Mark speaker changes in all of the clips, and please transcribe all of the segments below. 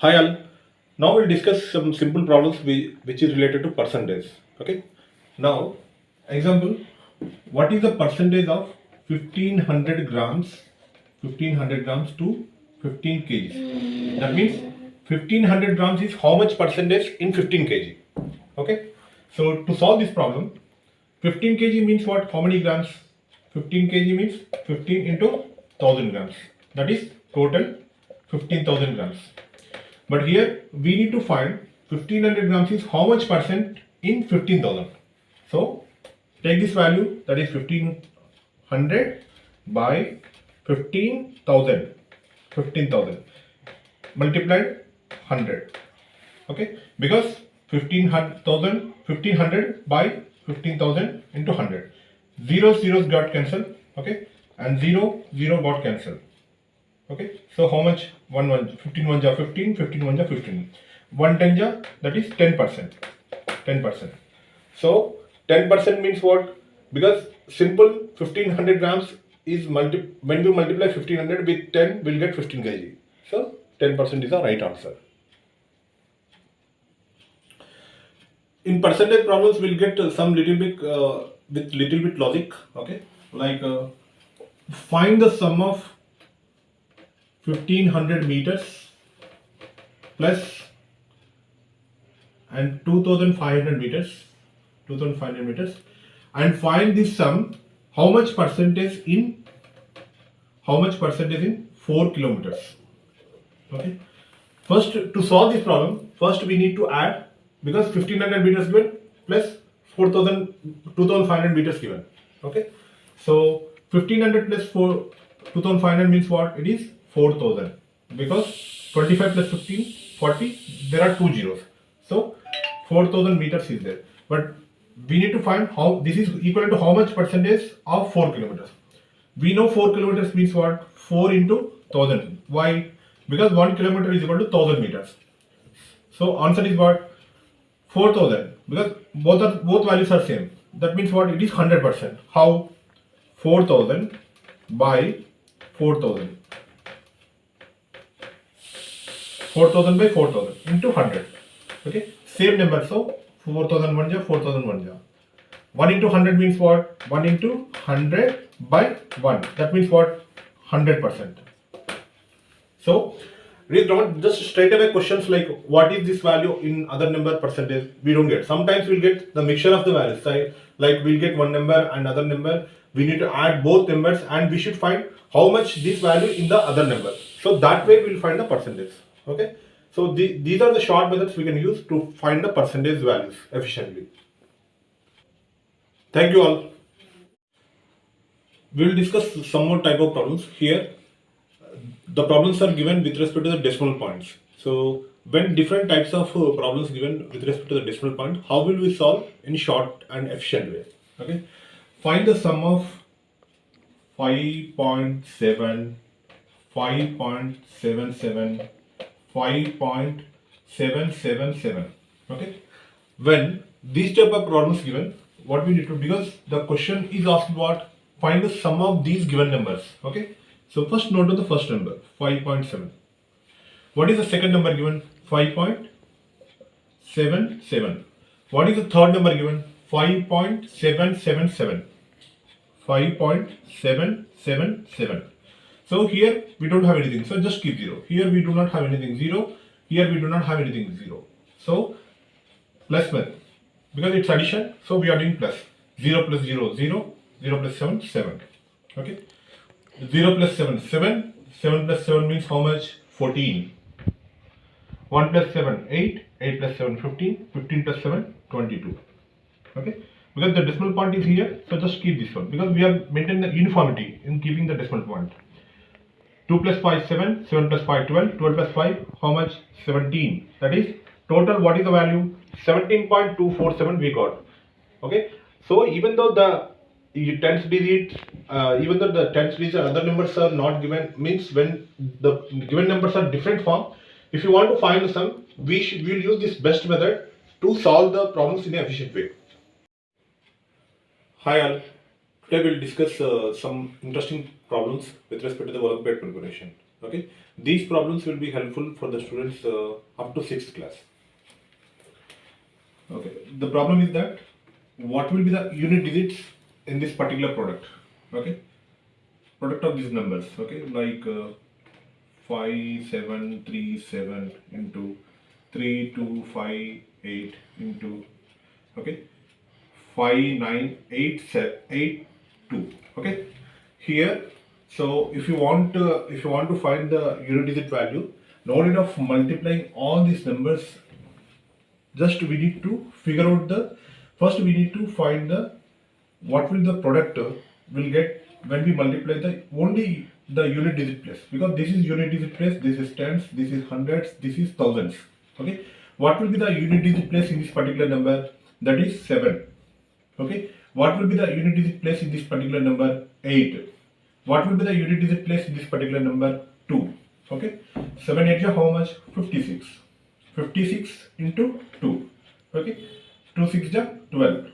Speaker 1: Hi all. Now we'll discuss some simple problems which is related to percentage. Okay. Now, example, what is the percentage of 1500 grams 1500 grams to 15 kgs? That means 1500 grams is how much percentage in 15 kg. Okay. So to solve this problem, 15 kg means what? How many grams? 15 kg means 15 into 1000 grams. That is total 15,000 grams. But here we need to find 1500 grams is how much percent in 15,000. So take this value, that is 1500 by 15,000. 15,000 multiplied 100. Okay, because 1500 by 15,000 into 100. Zeros got cancelled. Okay, and 0 got cancelled. Okay, so how much? 15 1 ja 15, 15 1 ja 15. 1 10 ja, that is 10%. 10%. So 10% means what? Because simple 1500 grams is when you multiply 1500 with 10, we'll get 15 kg. So 10% is the right answer. In percentage problems, we'll get some little bit with little bit logic. Okay, like find the sum of 1500 meters plus and 2500 meters and find this sum how much percentage in 4 kilometers. Okay, first to solve this problem, first we need to add, because 1500 meters given plus 2500 meters given. Okay, so 1500 plus 2500 means what? It is 4000, because 25 plus 15 40, there are two zeros, so 4000 meters is there. But we need to find how this is equal to how much percentage of 4 kilometers. We know 4 kilometers means what? 4 into 1000. Why? Because 1 kilometer is equal to 1000 meters. So answer is what? 4000, because both values are same. That means what? It is 100%. How? 4000 by 4000. 4000 by 4000 into 100. Okay, same number. So 4001 ja 4001 ja. 1 into 100 means what? 1 into 100 by 1. That means what? 100%. So we don't just straight away questions like what is this value in other number percentage, we don't get. Sometimes we'll get the mixture of the values, like we'll get one number and other number. We need to add both numbers and we should find how much this value in the other number. So that way we'll find the percentage. Okay, so these are the short methods we can use to find the percentage values efficiently. Thank you all. We will discuss some more type of problems here. The problems are given with respect to the decimal points. So when different types of problems given with respect to the decimal point, how will we solve in short and efficient way? Okay, find the sum of 5.7, 5.77, 5.777. Okay, when these type of problems given, what we need to, because the question is asked what? Find the sum of these given numbers. Okay, so first note of the first number 5.7. What is the second number given? 5.77. What is the third number given? 5.777. 5.777. So here we don't have anything, so just keep 0. Here we do not have anything, 0. Here we do not have anything, 0. So plus method, because it's addition, so we are doing plus. 0 plus 0, 0. 0 plus 7, 7. Okay. 0 plus 7, 7. 7 plus 7 means how much? 14. 1 plus 7, 8. 8 plus 7, 15. 15 plus 7, 22. Okay. Because the decimal point is here, so just keep this one, because we are maintaining the uniformity in keeping the decimal point. 2 plus 5, 7. 7 plus 5, 12. 12 plus 5, how much? 17. That is total, what is the value? 17.247 we got. Okay. So even though the tens digit, even though the tens digit and other numbers are not given, means when the given numbers are different form, if you want to find the sum, we'll use this best method to solve the problems in an efficient way. Hi all. Today we'll discuss some interesting problems with respect to the Olympiad preparation. Okay, these problems will be helpful for the students up to 6th class. Okay, the problem is that what will be the unit digits in this particular product? Okay, product of these numbers. Okay, like 5737 into 3258 into, okay, 59882. Okay, here, so if you want to find the unit digit value, no need of multiplying all these numbers. Just we need to figure out the first. We need to find the what will the product will get when we multiply the only the unit digit place, because this is unit digit place, this is tens, this is hundreds, this is thousands. Okay, what will be the unit digit place in this particular number? That is 7. Okay, what will be the unit digit place in this particular number? 8. What will be the unit digit place in this particular number? 2. Okay, 7 8 how much? 56. 56 into 2. Okay, 2 6 12.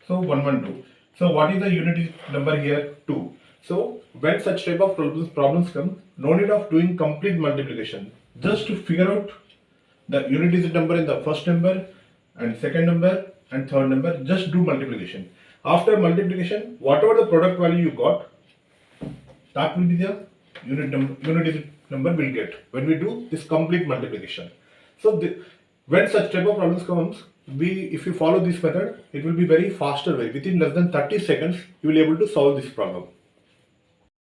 Speaker 1: So 112. So what is the unit number here? 2. So when such type of problems come, no need of doing complete multiplication. Just to figure out the unit digit number in the first number and second number and third number, just do multiplication. After multiplication, whatever the product value you got, that will be the unit digit number we'll get when we do this complete multiplication. So when such type of problems comes, if you follow this method, it will be very faster way. Within less than 30 seconds, you will be able to solve this problem.